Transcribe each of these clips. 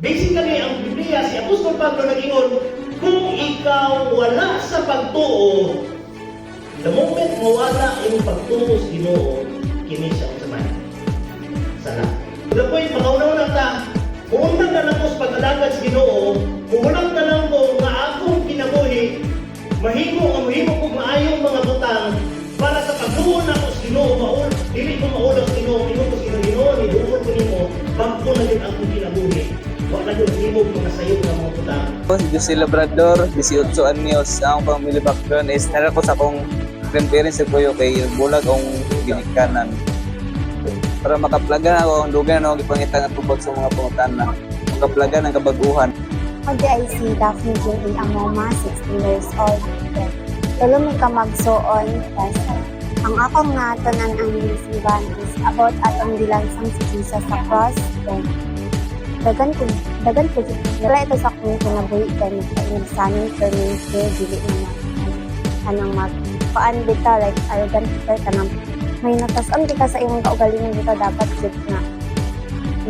Basically, ang Biblia, si Apostol Pablo nag-ingon, kung ikaw wala sa pagtuo, the moment mawala yung pagtuo sa Ginoo, kini siya ang samay. Sana. To the point, makauna-una ta, muundang na lang ko sa pag-alagad sa Ginoo, muhulang na lang ko nga akong kinabuhi, mahimo ko maayong mga butang para sa pagtuo na ko sa Ginoo, dili ko maulang sa Ginoo, ingon ko sa Ginoo, niduol ko nimo, bagko na din akong kinabuhi. Wala na yung himog mga sayop ng mga butang. Jose Labrador, 18 anyos. Ang family background is nara ko sa akong grandparents sa kuyo kay bulag ang ginikanan. Para makaplaga ako ang lugar no gipangita nga tubag sa mga pangutana. Makaplaga ng kabaguhan. Ako ay si Daphne J.A. Amoma, 16 years old. Tulo mi ka magsuon. Ang akong natanan ang simbahan is about atong gilansang si Jesus sa cross. Dagan ko wala ito sa akong kinabuhi kay nagsanin permanente dili na anang magpaan bita like arrogant bita kanang may natasan kita sa imong kaugalingon dito dapat jud na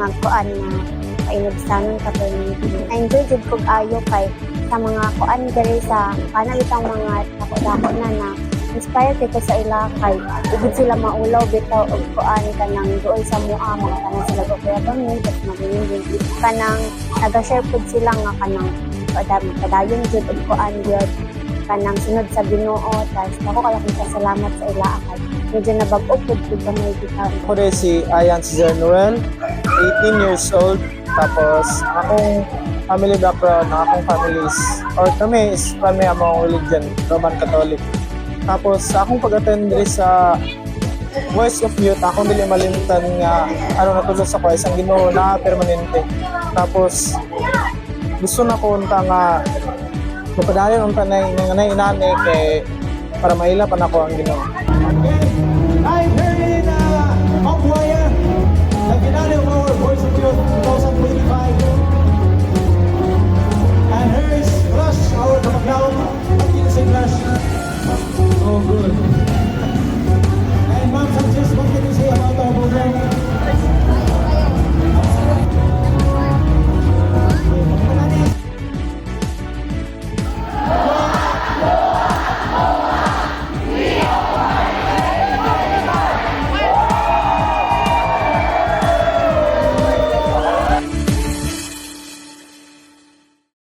magkuan na painigsanon ka permanente. Enjoy jud kog ayo kay sa mga kuan diri sa kanang itang mga dako-dako na inspired ko sa ila kay ugid sila maulaw bitaw og kuan kanang doon sa mua mga kanang sila ko kaya bang tapos maging kanang naga-share pud sila nga kanang padayon jud og kuan jud kanang sunod sa Ginoo tas ako kala kong salamat sa ila kay medyo nabag-o pud gamay bitaw. Ako rin si Ayan Cesar Noel, 18 years old. Tapos akong family background ng akong families or kami is kami among religion, Roman Catholic. Tapos akong pag-attend rin sa Voice of Youth, akong dili malimtan nga natulog sa Christ ang Ginoo na permanente. Tapos gusto na ko unta nga mapadalin unta na inani kay para maila pa nako ang Ginoo.